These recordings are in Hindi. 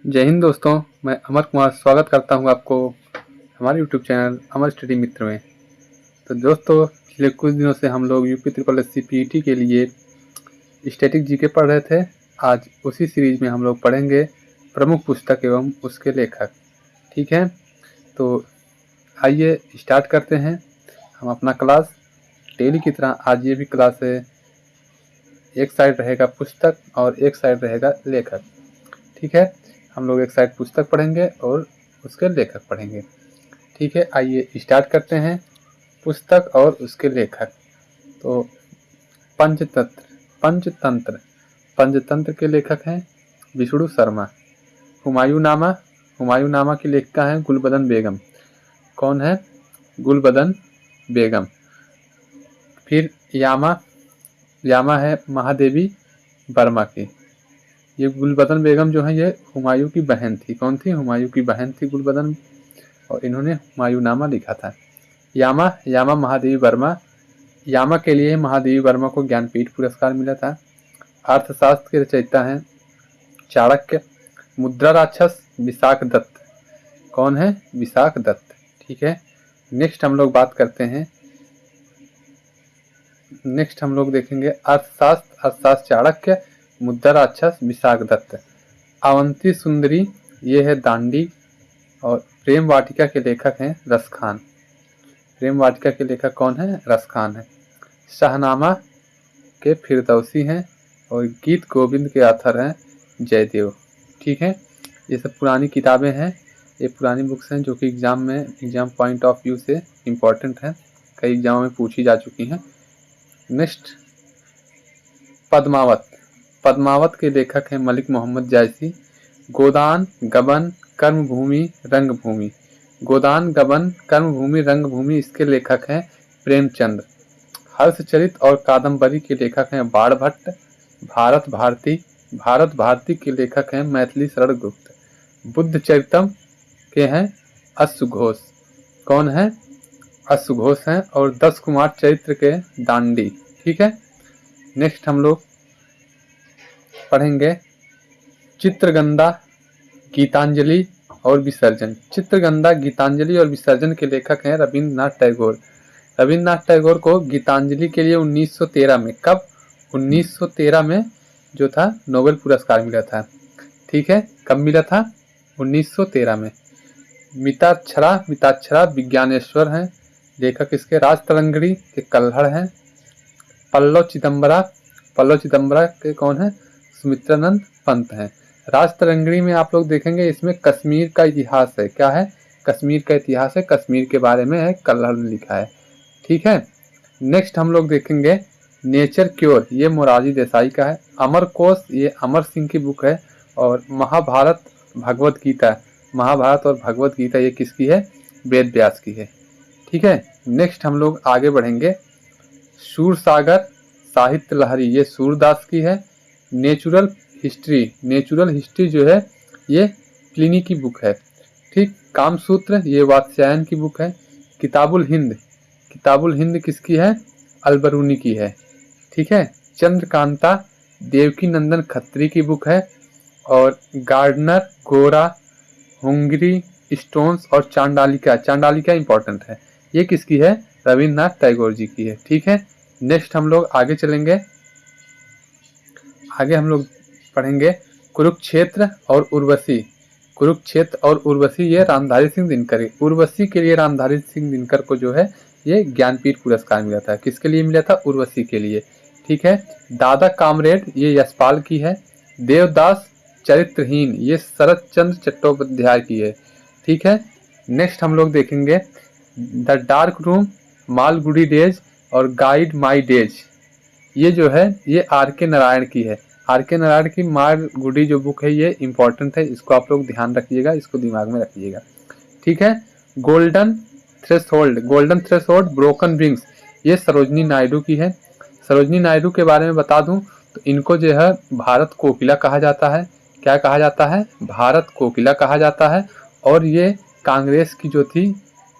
जय हिंद दोस्तों, मैं अमर कुमार स्वागत करता हूं आपको हमारे YouTube channel Amar study Mitra में। तो दोस्तों, पिछले कुछ दिनों से हम लोग UP triple S C PET के लिए स्टैटिक जीके पढ़ रहे थे। आज उसी सीरीज में हम लोग पढ़ेंगे प्रमुख पुस्तक एवं उसके लेखक। ठीक है, तो आइए स्टार्ट करते हैं हम अपना क्लास। डेली की तरह आज ये भी क्लास है, एक साइड रहेगा पुस्तक और एक साइड रहेगा लेखक। ठीक है, हम लोग एक साइड पुस्तक पढ़ेंगे और उसके लेखक पढ़ेंगे। ठीक है, आइए स्टार्ट करते हैं पुस्तक और उसके लेखक। तो पंचतंत्र पंचतंत्र के लेखक हैं विष्णु शर्मा। हुमायूं नामा की लेखिका है गुलबदन बेगम। कौन है? गुलबदन बेगम। फिर यामा है महादेवी वर्मा की। ये गुलबदन बेगम जो है ये हुमायूं की बहन थी। कौन थी? हुमायूं की बहन थी गुलबदन, और इन्होंने हुमायूंनामा लिखा था। यामा महादेवी वर्मा। यामा के लिए महादेवी वर्मा को ज्ञानपीठ पुरस्कार मिला था। अर्थशास्त्र के रचयिता हैं चाणक्य। मुद्रा राक्षस विशाख दत्त। कौन है? विशाख दत्त। ठीक है, नेक्स्ट हम लोग देखेंगे अर्थशास्त्र चाणक्य, मुद्रा राक्षस विशाख दत्त। अवंती सुंदरी, ये है दांडी। और प्रेम वाटिका के लेखक हैं रसखान। प्रेम वाटिका के लेखक कौन है? रसखान है। शाहनामा के फिरदौसी हैं और गीत गोविंद के ऑथर हैं जयदेव। ठीक है, ये सब पुरानी किताबें हैं, ये पुरानी बुक्स हैं जो कि एग्जाम पॉइंट ऑफ व्यू से इम्पोर्टेंट हैं, कई एग्जामों में पूछी जा चुकी हैं। नेक्स्ट, पद्मावत के लेखक हैं मलिक मोहम्मद जायसी। गोदान गबन कर्मभूमि रंगभूमि। गोदान गबन कर्मभूमि रंगभूमि इसके लेखक हैं प्रेमचंद। हर्षचरित और कादम्बरी के लेखक हैं बाणभट्ट। भारत भारती के लेखक हैं मैथिली शरण गुप्त। बुद्ध चरितम के हैं अश्वघोष। कौन है? अश्वघोष हैं। और 10 कुमार चरित्र के दांडी। ठीक है, नेक्स्ट हम लोग पढ़ेंगे चित्रगंधा, गीतांजलि और विसर्जन। चित्रगंधा, गीतांजलि और विसर्जन के लेखक हैं रविंद्रनाथ टैगोर। रविंद्रनाथ टैगोर को गीतांजलि के लिए 1913 में, कब? 1913 में जो था नोबेल पुरस्कार मिला था। ठीक है, कब मिला था? 1913 में। मिताक्षरा विज्ञानेश्वर हैं लेखक इसके। राजतरंगिणी के कल्हड़ हैं। पल्लव चिदम्बरा के कौन है? सुमित्रानंद पंत हैं। राजतरंगिणी में आप लोग देखेंगे इसमें कश्मीर का इतिहास है। क्या है? कश्मीर का इतिहास है, कश्मीर के बारे में है, कल्हड़ ने लिखा है। ठीक है, नेक्स्ट हम लोग देखेंगे नेचर क्योर, ये मोरारजी देसाई का है। अमर कोश, ये अमर सिंह की बुक है। और महाभारत और भगवत गीता ये किसकी है? वेद व्यास की है। ठीक है, नेक्स्ट हम लोग आगे बढ़ेंगे। सूरसागर साहित्य लहरी, ये सूरदास की है। नेचुरल हिस्ट्री जो है ये प्लिनी की बुक है। ठीक, कामसूत्र, ये वात्स्यायन की बुक है। किताबुल हिंद किसकी है? अलबरूनी की है। ठीक है, चंद्रकांता देवकी नंदन खत्री की बुक है। और गार्डनर, गोरा, हुंगरी स्टोन्स और चांडालिका इंपॉर्टेंट है, ये किसकी है? रविंद्रनाथ टैगोर जी की है। ठीक है, नेक्स्ट हम लोग आगे चलेंगे। आगे हम लोग पढ़ेंगे कुरुक्षेत्र और उर्वशी, ये रामधारी सिंह दिनकर। उर्वशी के लिए रामधारी सिंह दिनकर को जो है ये ज्ञानपीठ पुरस्कार मिला था। किसके लिए मिला था? उर्वशी के लिए। ठीक है, दादा कामरेड, ये यशपाल की है। देवदास चरित्रहीन, ये शरद चंद्र चट्टोपाध्याय की है। ठीक है, नेक्स्ट हम लोग देखेंगे the dark room, Malgudi days और गाइड माई डेज, ये जो है ये आर.के. नारायण की है। आर.के. नारायण की मालगुडी जो बुक है ये इंपॉर्टेंट है, इसको आप लोग ध्यान रखिएगा, इसको दिमाग में रखिएगा। ठीक है, गोल्डन थ्रेशोल्ड ब्रोकन विंग्स, ये सरोजनी नायडू की है। सरोजनी नायडू के बारे में बता दूं तो इनको जो है भारत कोकिला कहा जाता है। क्या कहा जाता है? भारत कोकिला कहा जाता है। और ये कांग्रेस की जो थी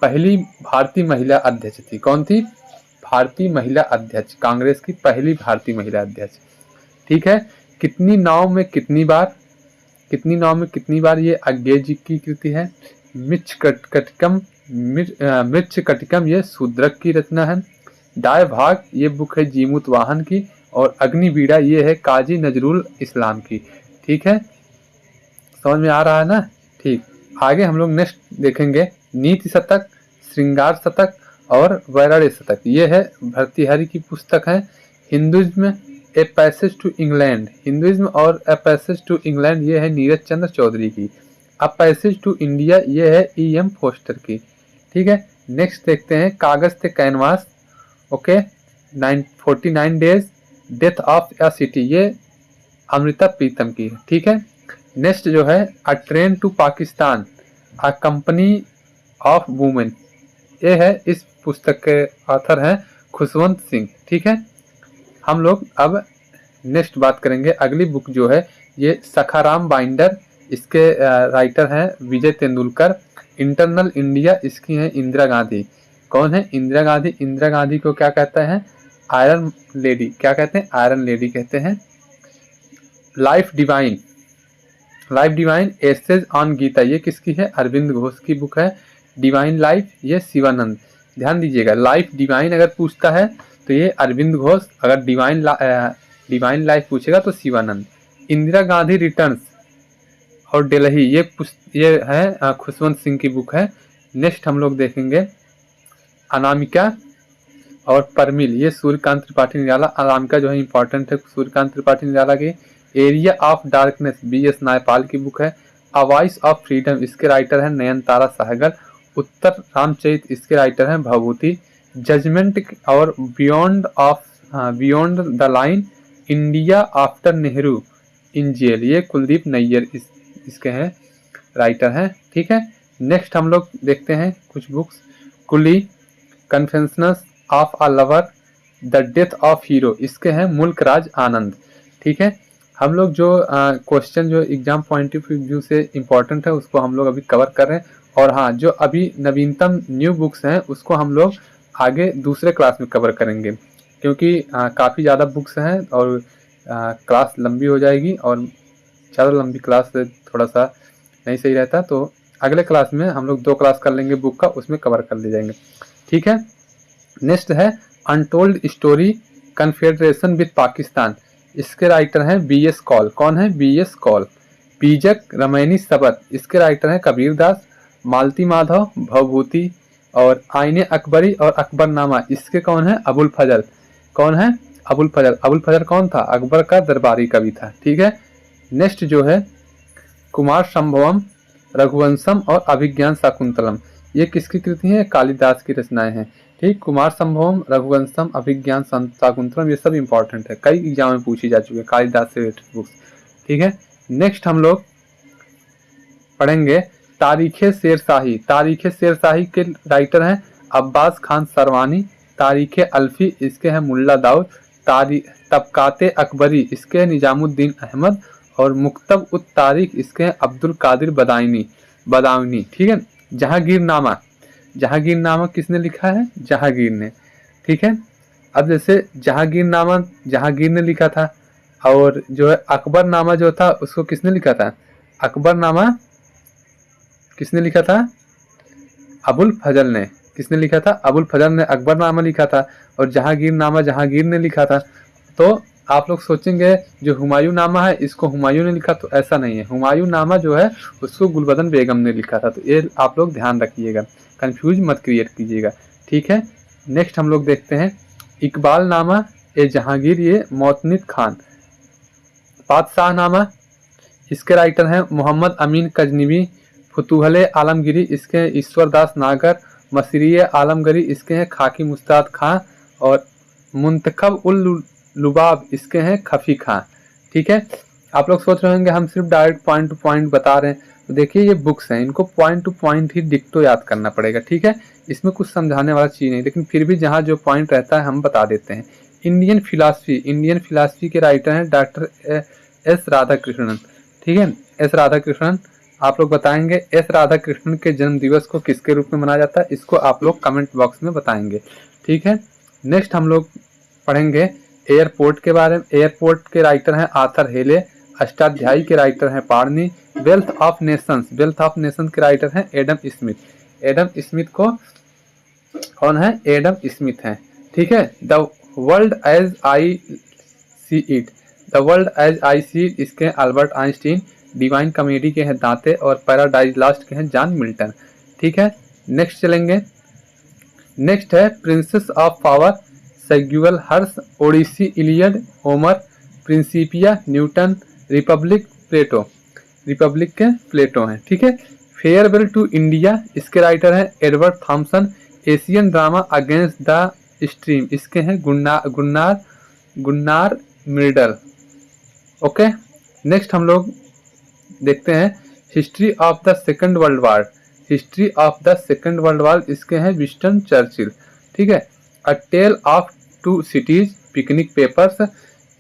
पहली भारतीय महिला अध्यक्ष थी। कौन थी? भारतीय महिला अध्यक्ष, कांग्रेस की पहली भारतीय महिला अध्यक्ष। ठीक है, कितनी नाव में कितनी बार? कितनी नौ में कितनी बार ये अज्ञेय जी की कृति है। मृच्छ कटिकम ये शूद्रक की रचना है। डाय भाग ये बुक है जीमूत वाहन की, और अग्निवीड़ा ये है काजी नजरुल इस्लाम की। ठीक है, समझ में आ रहा है ना। ठीक, आगे हम लोग नेक्स्ट देखेंगे नीति शतक, श्रृंगार शतक और वैराण्य शतक। ये है भर्तृहरि की पुस्तक है। Hinduism a passage to England, Hinduism और ए पैसेज टू इंग्लैंड ये है नीरज चंद्र चौधरी की। अ पैसेज टू इंडिया ये है E.M. फोस्टर की। ठीक है, नेक्स्ट देखते हैं कागज ते canvas. Okay, 49 days, death of A city ये अमृता प्रीतम की है। ठीक है, नेक्स्ट जो है a train to Pakistan, a company of women, ये है इस पुस्तक के ऑथर हैं खुशवंत सिंह। ठीक है, हम लोग अब नेक्स्ट बात करेंगे अगली बुक जो है ये सखाराम बाइंडर, इसके राइटर हैं विजय तेंदुलकर। इंटरनल इंडिया इसकी है इंदिरा गांधी। कौन है इंदिरा गांधी? इंदिरा गांधी को क्या कहते हैं? Iron lady. क्या कहते हैं? आयरन लेडी कहते हैं। Life divine, life divine essays on Gita ये किसकी है? अरविंद घोष की बुक है। डिवाइन लाइफ ये शिवानंद। ध्यान दीजिएगा, लाइफ डिवाइन अगर पूछता है तो ये अरविंद घोष, अगर डिवाइन लाइफ पूछेगा तो शिवानंद। इंदिरा गांधी रिटर्न्स और दिल्ली ये है खुशवंत सिंह की बुक है। नेक्स्ट हम लोग देखेंगे अनामिका और परमिल, ये सूर्यकांत त्रिपाठी निराला। अनामिका जो है इंपॉर्टेंट है सूर्यकांत त्रिपाठी निराला की। Area of darkness BS Naipaul की बुक है। अ वॉइस ऑफ फ्रीडम इसके राइटर हैं नयनतारा सहगल। उत्तर रामचरित इसके राइटर हैं भवभूति। जजमेंट और beyond the line, India after Nehru in jail ये कुलदीप नैयर इसके हैं राइटर हैं। ठीक है, नेक्स्ट हम लोग देखते हैं कुछ books. Coolie, confessions of a lover, the death of hero इसके हैं मुल्क राज आनंद। ठीक है, हम लोग जो क्वेश्चन जो एग्जाम पॉइंट ऑफ व्यू से इम्पोर्टेंट है उसको हम लोग अभी कवर कर रहे हैं। और हाँ, जो अभी नवीनतम न्यू बुक्स हैं उसको हम लोग आगे दूसरे क्लास में कवर करेंगे, क्योंकि काफ़ी ज़्यादा बुक्स हैं और क्लास लंबी हो जाएगी, और ज़्यादा लंबी क्लास से थोड़ा सा नहीं सही रहता। तो अगले क्लास में हम लोग 2 क्लास कर लेंगे बुक का, उसमें कवर कर ले जाएंगे। ठीक है, नेक्स्ट है untold story confederation with Pakistan, इसके राइटर हैं BS कौल। कौन है? BS कौल। बीजक रमैनी सबत इसके राइटर हैं कबीर दास। मालती माधव भवभूति और आईने अकबरी और अकबरनामा इसके कौन है? अबुल फजल। कौन है? अबुल फजल। अबुल फजल कौन था? अकबर का दरबारी कवि था। ठीक है, नेक्स्ट जो है कुमार संभवम, रघुवंशम और अभिज्ञान शाकुंतलम ये किसकी कृति है? कालिदास की रचनाएं हैं। ठीक, कुमार संभवम, रघुवंशम, अभिज्ञान शाकुंतलम ये सब इंपॉर्टेंट है, कई एग्जाम में पूछी जा चुकी है कालिदास से रिलेटेड बुक्स। ठीक है, नेक्स्ट हम लोग पढ़ेंगे तारीखे शेरशाही। तारीखे शेरशाही के राइटर हैं अब्बास खान सरवानी। तारीखे अल्फी इसके हैं मुल्ला दाऊद। तबकाते अकबरी इसके हैं निजामुद्दीन अहमद। और मुक्तब उत तारीख इसके हैं अब्दुल कादिर बदावनी। ठीक है, जहांगीरनामा, जहांगीरनामा किसने लिखा है? जहांगीर ने। ठीक है, अब जैसे जहांगीरनामा जहांगीर ने लिखा था, और जो है अकबरनामा जो था उसको किसने लिखा था? अकबरनामा किसने लिखा था? अबुल फजल ने। किसने लिखा था? अबुल फजल ने अकबरनामा लिखा था, और जहांगीरनामा जहांगीर ने लिखा था। तो आप लोग सोचेंगे जो हुमायूं नामा है इसको हुमायूं ने लिखा, तो ऐसा नहीं है। हुमायूं नामा जो है उसको गुलबदन बेगम ने लिखा था। तो ये आप लोग ध्यान रखिएगा, कंफ्यूज मत क्रिएट कीजिएगा। ठीक है, नेक्स्ट हम लोग देखते हैं इकबाल नामा ए जहांगीर ये मोतनिद खान। बादशाह नामा इसके राइटर हैं मोहम्मद अमीन कजनवी। फुतूहले आलमगिरी इसके हैं ईश्वर दास नागर। मसरिय आलमगरी इसके हैं खाकी मुस्ताद खां। और मुंतखब उल लुबाब इसके हैं खफी खां। ठीक है, आप लोग सोच रहे होंगे हम सिर्फ डायरेक्ट पॉइंट टू पॉइंट बता रहे हैं, तो देखिए ये बुक्स हैं, इनको पॉइंट टू पॉइंट ही डिक्टो याद करना पड़ेगा। ठीक है, इसमें कुछ समझाने वाला चीज़ नहीं, लेकिन फिर भी जहाँ जो पॉइंट रहता है हम बता देते हैं। इंडियन फिलासफी के राइटर हैं डॉक्टर S राधाकृष्णन। ठीक है, S राधाकृष्णन आप लोग बताएंगे S राधाकृष्णन के जन्म दिवस को किसके रूप में मनाया जाता है, इसको आप लोग कमेंट बॉक्स में बताएंगे। ठीक है, नेक्स्ट हम लोग पढ़ेंगे एयरपोर्ट के बारे में। एयरपोर्ट के राइटर हैं आर्थर हेले। अष्टाध्यायी के राइटर हैं पाणिनि। वेल्थ ऑफ नेशंस के राइटर हैं एडम स्मिथ। एडम स्मिथ को कौन है? एडम स्मिथ हैं। ठीक है। The world as I see it, the world as I see it इसके हैं अल्बर्ट आइंस्टीन। डिवाइन कॉमेडी के हैं दांते और पैराडाइज लॉस्ट के हैं जॉन मिल्टन। ठीक है। नेक्स्ट चलेंगे। नेक्स्ट है प्रिंसेस ऑफ पावर, सेग्युअल हर्ष, Odyssey, Iliad, Homer, Principia, Newton, Republic, Plato. Republic के प्लेटो हैं। ठीक है। फेयरवेल टू इंडिया इसके राइटर हैं Edward Thomson. Asian drama against the stream इसके हैं गुन्नार मिर्डल। ओके। नेक्स्ट हम लोग देखते हैं history of the second world war. History of the second world war इसके हैं विंस्टन चर्चिल। ठीक है। A tale of two cities, picnic papers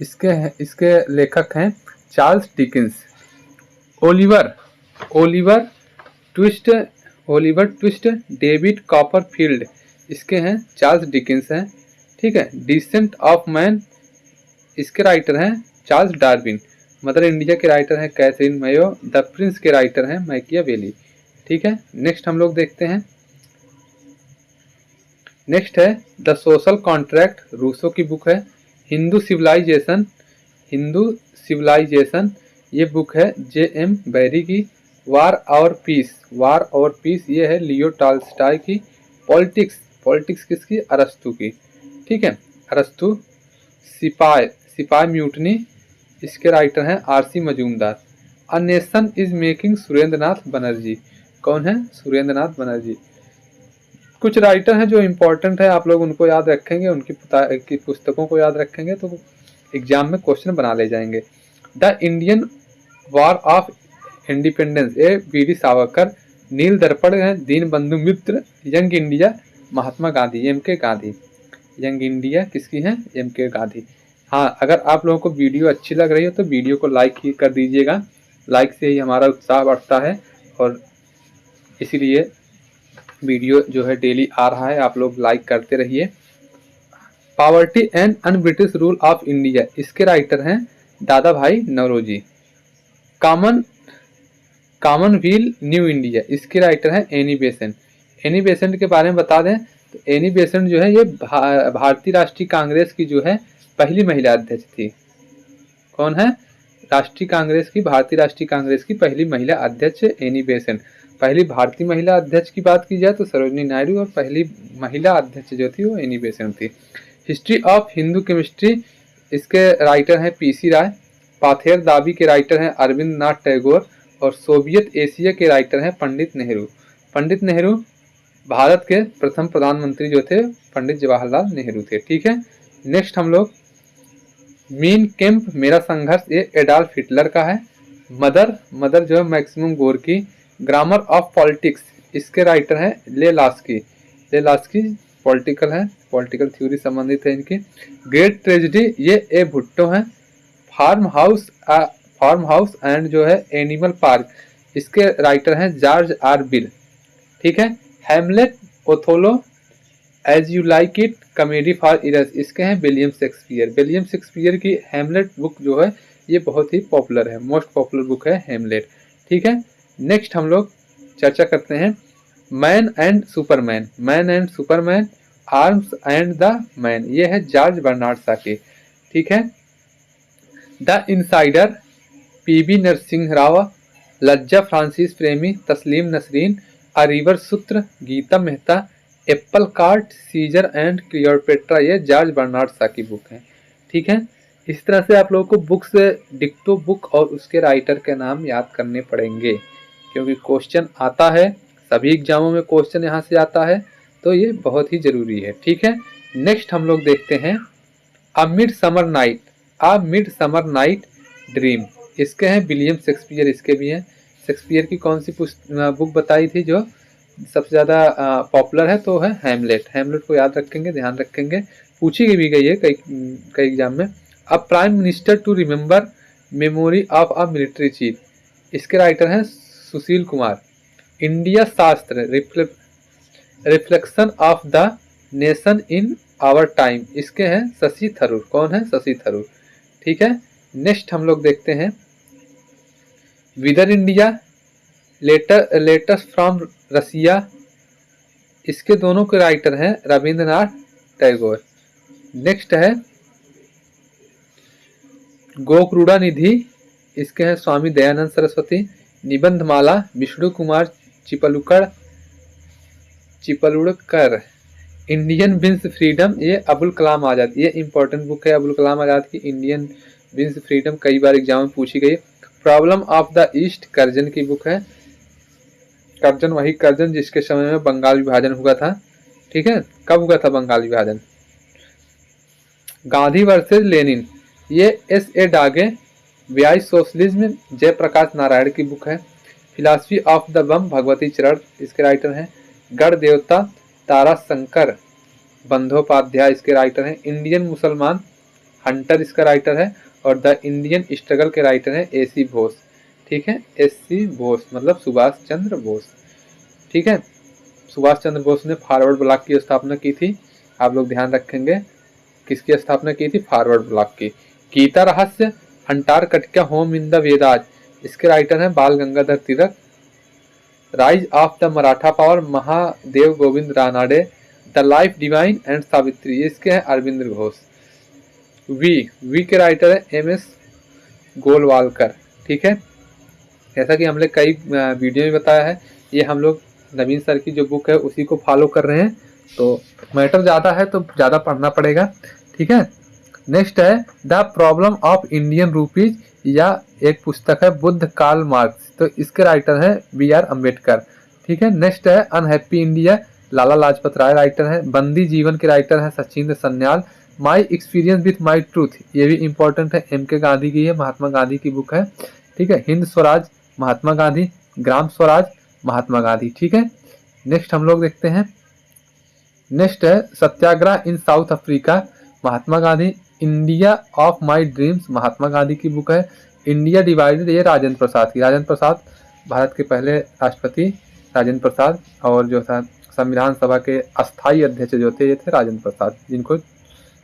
इसके लेखक हैं Charles Dickens. Oliver Twist, David Copperfield इसके हैं चार्ल्स डिकिंस हैं। ठीक है। डिसेंट ऑफ मैन इसके राइटर हैं चार्ल्स डार्विन। मदर इंडिया के राइटर हैं कैथरीन मेयो। द प्रिंस के राइटर हैं मैकियावेली। ठीक है। नेक्स्ट हम लोग देखते हैं। नेक्स्ट है द सोशल कॉन्ट्रैक्ट, रूसो की बुक है। हिंदू सिविलाइजेशन ये बुक है J.M. बैरी की। वार और पीस ये है लियो टॉल्स्टॉय की। पॉलिटिक्स किसकी? अरस्तु की। ठीक है। अरस्तु। सिपाही म्यूटनी इसके राइटर हैं R.C. Majumdar. A nation is making, Surendranath Banerjee. कौन है? सुरेंद्रनाथ बनर्जी। कुछ राइटर हैं जो इम्पोर्टेंट है, आप लोग उनको याद रखेंगे, उनकी पुस्तकों को याद रखेंगे तो एग्जाम में क्वेश्चन बना ले जाएंगे। The Indian war of independence V D. Savarkar. Neel Darpan है Dinabandhu Mitra. Young India Mahatma Gandhi, M.K. Gandhi. Young India किसकी है? M.K. गांधी। हाँ, अगर आप लोगों को वीडियो अच्छी लग रही हो तो वीडियो को लाइक ही कर दीजिएगा। लाइक से ही हमारा उत्साह बढ़ता है और इसीलिए वीडियो जो है डेली आ रहा है, आप लोग लाइक करते रहिए। Poverty and un British rule of India इसके राइटर हैं दादा भाई नौरोजी। कॉमनवेल्थ न्यू इंडिया इसके राइटर हैं एनी बेसेंट के बारे में बता दें तो एनी बेसेंट जो है ये भारतीय राष्ट्रीय कांग्रेस की जो है पहली महिला अध्यक्ष थी। कौन है? भारतीय राष्ट्रीय कांग्रेस की पहली महिला अध्यक्ष एनी बेसेंट। पहली भारतीय महिला अध्यक्ष की बात की जाए तो सरोजनी नायडू और पहली महिला अध्यक्ष जो थी वो एनी बेसेंट थी। हिस्ट्री ऑफ हिंदू केमिस्ट्री इसके राइटर हैं P.C. राय। पाथेर दाबी के राइटर हैं अरविंद नाथ टैगोर और सोवियत एशिया के राइटर हैं पंडित नेहरू भारत के प्रथम प्रधानमंत्री जो थे पंडित जवाहरलाल नेहरू थे। ठीक है। नेक्स्ट हम लोग मीन कैंप मेरा संघर्ष ये एडॉल्फ हिटलर का है। मदर जो है maximum Gorky. Grammar of politics इसके राइटर हैं लेलास्की पॉलिटिकल थ्योरी संबंधित है इनकी। ग्रेट ट्रेजेडी ये ए भुट्टो हैं। फार्म हाउस एंड जो है एनिमल पार्क इसके राइटर हैं जॉर्ज आर बिल। ठीक है। Hamlet, Othello, as you like it, comedy for errors इसके हैं विलियम शेक्सपियर की हैमलेट बुक जो है ये बहुत ही पॉपुलर है, मोस्ट पॉपुलर बुक है हैमलेट। ठीक है। नेक्स्ट हम लोग चर्चा करते हैं man and superman, arms and the man ये है जॉर्ज बर्नार्ड शॉ की। ठीक है। The insider P.B. Narasimha Rao, लज्जा फ्रांसिस प्रेमी, तस्लीम Nasreen, a river sutra, Gita Mehta, apple cart, Caesar and Cleopatra ये जॉर्ज बर्नार्ड शॉ की बुक है। ठीक है। इस तरह से आप लोगों को बुक्स डिक्टो बुक और उसके राइटर के नाम याद करने पड़ेंगे क्योंकि क्वेश्चन आता है, सभी एग्जामों में क्वेश्चन यहाँ से आता है तो ये बहुत ही जरूरी है। ठीक है। नेक्स्ट हम लोग देखते हैं a mid summer night dream इसके हैं विलियम शेक्सपियर। इसके भी हैं। शेक्सपियर की कौन सी बुक बताई थी जो सबसे ज़्यादा पॉपुलर है तो है हैमलेट को याद रखेंगे, ध्यान रखेंगे, पूछी भी गई है कई एग्जाम में। अब prime minister to remember memory of a military chief इसके राइटर हैं Sushil Kumar. India Shastra reflection of the nation in our time इसके हैं शशि थरूर। कौन है? शशि थरूर। ठीक है। नेक्स्ट हम लोग देखते हैं विदर इंडिया, लेटर्स फ्रॉम रसिया, इसके दोनों के राइटर हैं रविंद्रनाथ टैगोर। नेक्स्ट है गोक्रूड़ा निधि, इसके हैं Swami Dayanand Saraswati. Nibandhmala Vishnu Kumar Chiplunkar. Indian wins freedom, ये अबुल कलाम आजाद, ये इंपॉर्टेंट बुक है अबुल कलाम आजाद की। इंडियन विंस फ्रीडम कई बार एग्जाम में पूछी गई। Problem of the east, Curzon की बुक है। कर्जन वही कर्जन जिसके समय में बंगाल विभाजन हुआ था। ठीक है, कब हुआ था बंगाल विभाजन? गांधी वर्सेस लेनिन, ये S.A. डागे। व्याय सोशलिज्म, जयप्रकाश नारायण की बुक है। फिलॉसफी ऑफ द बम, भगवती चरण, इसके राइटर हैं। गढ़ देवता, तारा शंकर बंदोपाध्याय, इसके राइटर हैं। इंडियन मुसलमान, हंटर इसका राइटर है। और द इंडियन स्ट्रगल के राइटर हैं A.C. बोस। ठीक है, S.C. बोस मतलब सुभाष चंद्र बोस। ठीक है, सुभाष चंद्र बोस ने फॉरवर्ड ब्लॉक की स्थापना की थी। आप लोग ध्यान रखेंगे किसकी स्थापना की थी? फॉरवर्ड ब्लॉक की। Gita Rahasya, Antarctica home in the Vedas, इसके राइटर हैं Bal Gangadhar Tilak. Rise of the Maratha power, Mahadev Govind Ranade. The life divine and Savitri, इसके हैं अरविंद घोष। वी के राइटर है MS गोलवालकर। ठीक है, जैसा कि हमने कई वीडियो में बताया है, ये हम लोग नवीन सर की जो बुक है उसी को फॉलो कर रहे हैं, तो मैटर ज़्यादा है तो ज़्यादा पढ़ना पड़ेगा। ठीक है, नेक्स्ट है the problem of Indian rupees, या एक पुस्तक है बुद्ध कार्ल मार्क्स, तो इसके राइटर हैं BR अम्बेडकर। ठीक है, नेक्स्ट है unhappy India, Lala Lajpat Rai writer हैं। बंदी जीवन के राइटर हैं Sachindra Sanyal. My experience with my truth, ये भी इंपॉर्टेंट है, MK गांधी की है, महात्मा गांधी की बुक है। ठीक है, हिंद स्वराज महात्मा गांधी, ग्राम स्वराज महात्मा गांधी। ठीक है, नेक्स्ट हम लोग देखते हैं। नेक्स्ट है satyagraha in South Africa, Mahatma Gandhi. India of my dreams, Mahatma Gandhi की बुक है। इंडिया डिवाइडेड, ये राजेंद्र प्रसाद की। राजेंद्र प्रसाद भारत के पहले राष्ट्रपति राजेंद्र प्रसाद, और जो था संविधान सभा के अस्थायी अध्यक्ष जो थे ये थे राजेंद्र प्रसाद, जिनको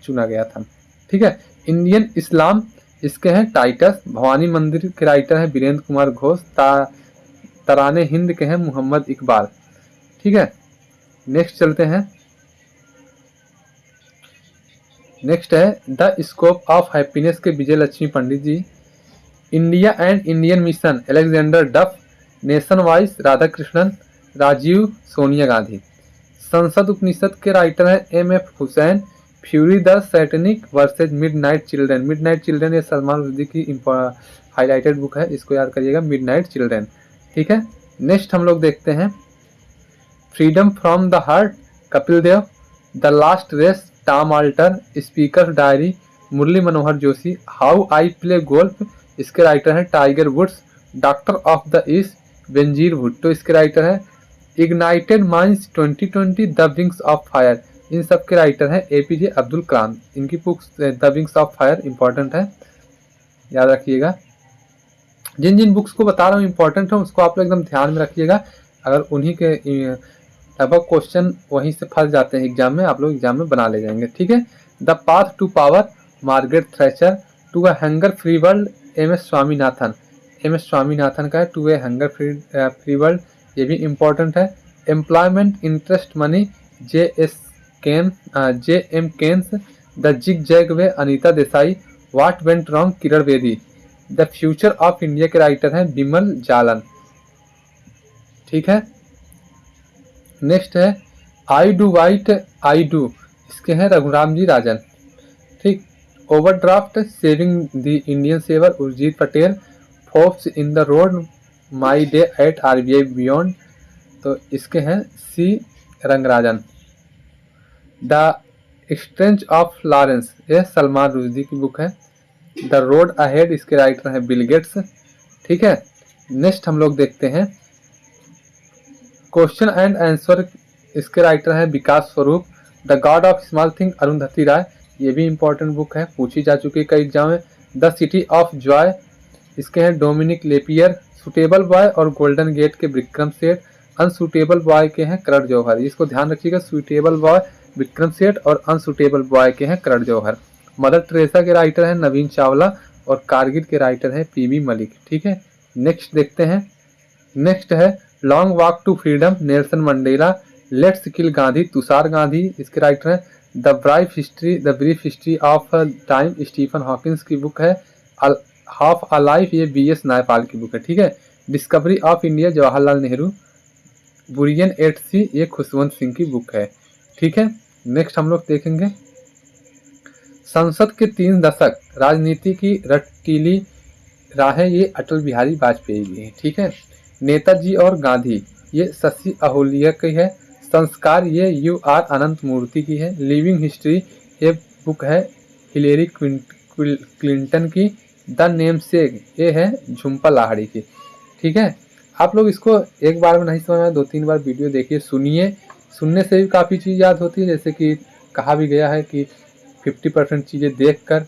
चुना गया था। ठीक है, इंडियन इस्लाम, इसके हैं टाइटस। भवानी मंदिर के राइटर हैं वीरेंद्र कुमार घोष। तराने हिंद के हैं मोहम्मद इकबाल। ठीक है, नेक्स्ट चलते हैं। नेक्स्ट है द स्कोप ऑफ हैप्पीनेस के Vijaya Lakshmi Pandit ji. India and Indian mission, Alexander Duff. Nation wise, Radhakrishnan, Rajiv, Sonia Gandhi. Sansad Upanishad के राइटर हैं MF Hussain. Fury the satanic verses midnight children, midnight children ये सलमान रुश्दी की हाईलाइटेड बुक है, इसको याद करिएगा, मिडनाइट चिल्ड्रन। ठीक है, नेक्स्ट हम लोग देखते हैं freedom from the heart, Kapil Dev. The last race, Tom Alter. Speaker diary, Murli Manohar Joshi. How I play golf, इसके राइटर हैं Tiger Woods. Doctor of the east, Benazir Bhutto, इसके राइटर हैं। Ignited minds 2020, the wings of fire, इन सब के राइटर हैं APJ अब्दुल कलाम। इनकी books the wings of fire important है, याद रखिएगा। जिन जिन बुक्स को बता रहा हूँ इंपॉर्टेंट है उसको आप लोग एकदम ध्यान में रखिएगा। अगर उन्हीं के लगभग क्वेश्चन वहीं से फंस जाते हैं एग्जाम में, आप लोग एग्जाम में बना ले जाएंगे। ठीक है, the path to power, Margaret Thatcher. To a hunger free world, MS Swaminathan. MS Swaminathan का है to a hunger free world, ये भी इम्पोर्टेंट है। Employment interest money, JM Keynes. The zig zag way, Anita Desai. What went wrong, Kiran Bedi. The future of India के राइटर हैं बिमल जालन। ठीक है, नेक्स्ट है I do what I do, इसके हैं रघुराम जी राजन। ठीक, overdraft, saving the Indian saver, Urjit Patel. Forbes in the road, my day at RBI beyond, तो इसके हैं C Rangarajan. The strange of Lawrence, ये सलमान रुश्दी की बुक है। द रोड अहेड, इसके राइटर हैं बिल गेट्स। ठीक है, नेक्स्ट हम लोग देखते हैं क्वेश्चन एंड आंसर, इसके राइटर हैं Vikas Swarup. The god of small thing, Arundhati Roy, ये भी इंपॉर्टेंट बुक है, पूछी जा चुकी है कई एग्जाम में। द सिटी ऑफ जॉय, इसके हैं डोमिनिक लेपियर। सुटेबल बॉय और गोल्डन गेट के विक्रम सेठ। अनसुटेबल बॉय के हैं करण जौहर, इसको ध्यान रखिएगा, सुटेबल बॉय विक्रम सेठ और अनसुटेबल बॉय के हैं करण जौहर। मदर टेरेसा के राइटर हैं नवीन चावला और कारगिल के राइटर हैं PB मलिक। ठीक है, नेक्स्ट देखते हैं, नेक्स्ट है long walk to freedom Nelson Mandela, let's kill Gandhi Tushar Gandhi इसके राइटर हैं। The brief history of time Stephen Hawkins की बुक है। हाफ अ लाइफ ये BS नायपाल की बुक है, ठीक है। Discovery of India Jawaharlal Nehru, burial at sea ये खुशवंत सिंह की बुक है, ठीक है। नेक्स्ट हम लोग देखेंगे संसद के 3 दशक राजनीति की रटीली राहें ये अटल बिहारी वाजपेयी की है, ठीक है। नेताजी और गांधी ये शशि अहुलिया की है। संस्कार ये UR अनंत मूर्ति की है। लिविंग हिस्ट्री ये बुक है हिलेरी क्लिंटन की। द नेमसेक ये है झुम्पा लाहिड़ी की, ठीक है। आप लोग इसको एक बार में नहीं समझ में, 2-3 बार वीडियो देखिए, सुनिए, सुनने से भी काफ़ी चीज़ याद होती है। जैसे कि कहा भी गया है कि 50% चीज़ें देखकर,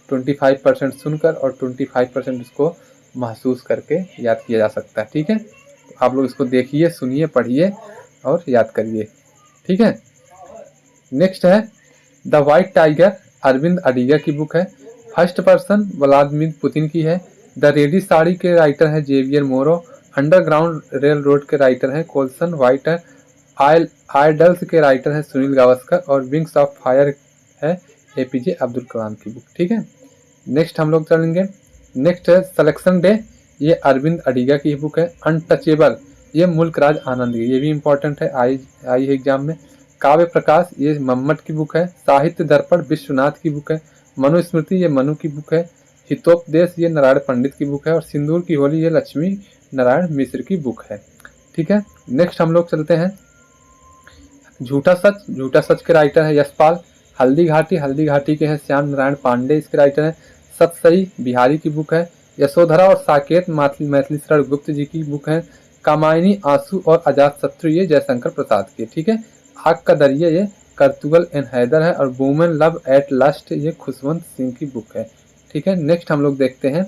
25% सुनकर और 25% इसको महसूस करके याद किया जा सकता है, ठीक है। तो आप लोग इसको देखिए, सुनिए, पढ़िए और याद करिए, ठीक है। नेक्स्ट है the white tiger Aravind Adiga की बुक है। फर्स्ट पर्सन व्लादिमीर पुतिन की है। द रेडी साड़ी के राइटर हैं जेवियर मोरो। अंडरग्राउंड रेल रोड के राइटर हैं कोल्सन वाइटर। आइडल्स के राइटर हैं सुनील गावस्कर और विंग्स ऑफ फायर है APJ अब्दुल कलाम की बुक, ठीक है। नेक्स्ट हम लोग चलेंगे, नेक्स्ट है सिलेक्शन डे ये अरविंद अडिगा की बुक है। अनटचेबल ये मुल्क राज आनंद की, ये भी इंपॉर्टेंट है, आई एग्जाम में। काव्य प्रकाश ये मम्मट की बुक है। साहित्य दर्पण विश्वनाथ की बुक है। मनुस्मृति ये मनु की बुक है। हितोपदेश ये नारायण पंडित की बुक है और सिंदूर की होली ये लक्ष्मी नारायण मिश्र की बुक है, ठीक है। नेक्स्ट हम लोग चलते हैं झूठा सच के राइटर है यशपाल। हल्दी घाटी के हैं श्याम नारायण पांडे इसके राइटर हैं। सतसई बिहारी की बुक है। यशोधरा और साकेत मैथिली शरण गुप्त जी की बुक है। कामायनी आंसू और अजात शत्रु ये जयशंकर प्रसाद की, ठीक है। आग का दरिया ये कर्तुगल एन हैदर है और वुमेन लव एट लास्ट ये खुशवंत सिंह की बुक है, ठीक है। नेक्स्ट हम लोग देखते हैं,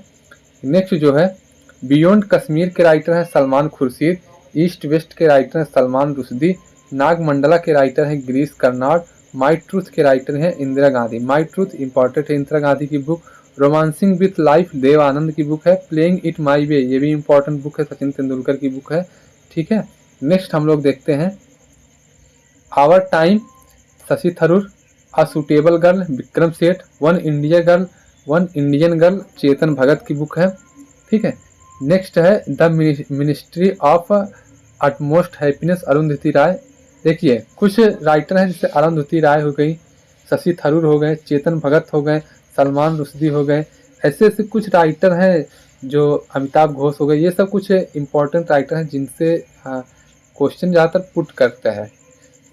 नेक्स्ट जो है बियॉन्ड कश्मीर के राइटर हैं सलमान खुर्शीद। ईस्ट वेस्ट के राइटर हैं सलमान रुश्दी। नागमंडला के राइटर हैं गिरीश कर्नाड। माई ट्रूथ के राइटर हैं Indira Gandhi. My truth important है इंदिरा गांधी की book. Romancing with life Dev Anand की बुक है। प्लेइंग इट माई वे ये भी इंपॉर्टेंट बुक है, सचिन तेंदुलकर की बुक है, ठीक है। नेक्स्ट हम लोग देखते हैं our time Shashi Tharoor. A suitable girl Vikram Seth. One Indian girl Chetan Bhagat की बुक है, ठीक है। नेक्स्ट है the ministry of utmost happiness Arundhati Roy. देखिए कुछ राइटर हैं जैसे अरुंधति राय हो गई, शशि थरूर हो गए, चेतन भगत हो गए, सलमान रुश्दी हो गए, ऐसे कुछ राइटर हैं जो अमिताभ घोष हो गए। ये सब कुछ इम्पोर्टेंट राइटर हैं जिनसे क्वेश्चन ज़्यादातर पुट करते हैं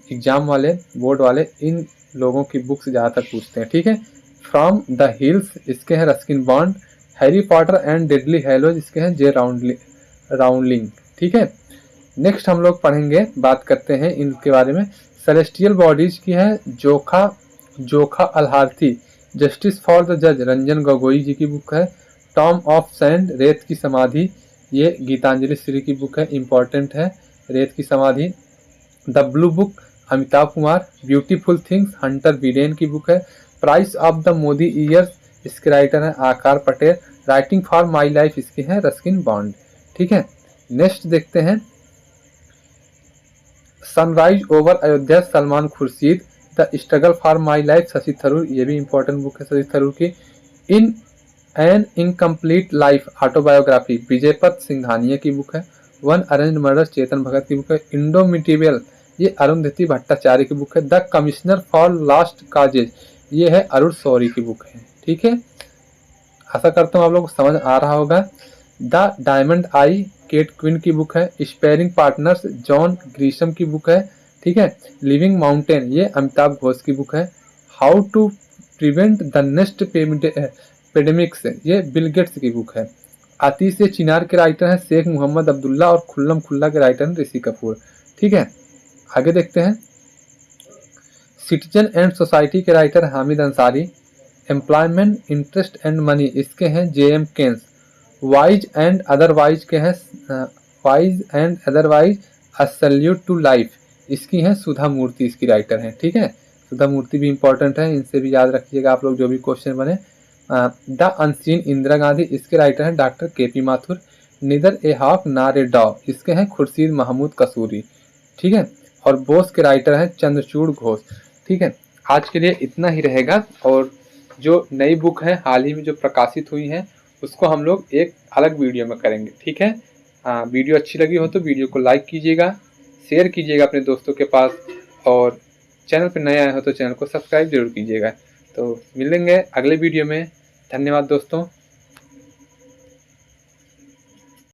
एग्जाम वाले, बोर्ड वाले, इन लोगों की बुक्स ज़्यादातर पूछते हैं, ठीक है। फ्रॉम द हिल्स इसके हैं Ruskin Bond. Harry Potter and deadly hallows इसके हैं जे राउंडलिंग, ठीक है। नेक्स्ट हम लोग पढ़ेंगे, बात करते हैं इनके बारे में। सेलेस्टियल बॉडीज की है जोखा अलहार्थी। जस्टिस फॉर द जज रंजन गोगोई जी की बुक है। टॉम ऑफ सैंड रेत की समाधि ये गीतांजलि श्री की बुक है, इंपॉर्टेंट है रेत की समाधि। The blue book Amitabh Kumar. Beautiful things Hunter Biden की बुक है। Price of the Modi years इसके राइटर हैं आकार Patel. Writing for my life इसके हैं रस्किन बॉन्ड, ठीक है। नेक्स्ट देखते हैं sunrise over Ayodhya Salman Khurshid. The struggle for my life Shashi Tharoor ये भी इंपॉर्टेंट बुक है शशि थरूर की। In an incomplete life autobiography Vijaypat Singhania की बुक है। वन अरेंज मर्डर चेतन भगत की बुक है। इंडोमिटेबल ये अरुंधति भट्टाचार्य की बुक है। The commissioner for last causes ये है अरुण शौरी की बुक है, ठीक है। आशा करता हूँ आप लोग को समझ आ रहा होगा। The diamond eye Kate Quinn की बुक है। स्पेयरिंग पार्टनर्स जॉन ग्रीशम की बुक है, ठीक है। लिविंग माउंटेन ये अमिताभ घोष की बुक है। How to prevent the next pandemics ये बिल गेट्स की बुक है। आतिश चिनार के राइटर हैं शेख मोहम्मद अब्दुल्ला और खुल्लम खुल्ला के राइटर हैं ऋषि कपूर, ठीक है। आगे देखते हैं सिटीजन एंड सोसाइटी के writer Hamid Ansari. Employment interest and money इसके हैं JM Keynes. Wise and otherwise के हैं wise and otherwise a salute to life इसकी हैं सुधा मूर्ति इसकी राइटर हैं, ठीक है। सुधा मूर्ति भी इंपॉर्टेंट है, इनसे भी याद रखिएगा आप लोग जो भी क्वेश्चन बने। द अनसीन इंदिरा गांधी इसके राइटर हैं डॉक्टर KP माथुर। नीदर ए हाफ नार ए डाव, इसके हैं खुर्शीद महमूद कसूरी। ठीक है, और बोस के राइटर हैं चंद्रचूड़ घोष। ठीक है, आज के लिए इतना ही रहेगा, और जो नई बुक है हाल ही में जो प्रकाशित हुई हैं उसको हम लोग एक अलग वीडियो में करेंगे। ठीक है, हाँ, वीडियो अच्छी लगी हो तो वीडियो को लाइक कीजिएगा, शेयर कीजिएगा अपने दोस्तों के पास, और चैनल पर नए आए हो तो चैनल को सब्सक्राइब जरूर कीजिएगा। तो मिलेंगे अगले वीडियो में। धन्यवाद दोस्तों।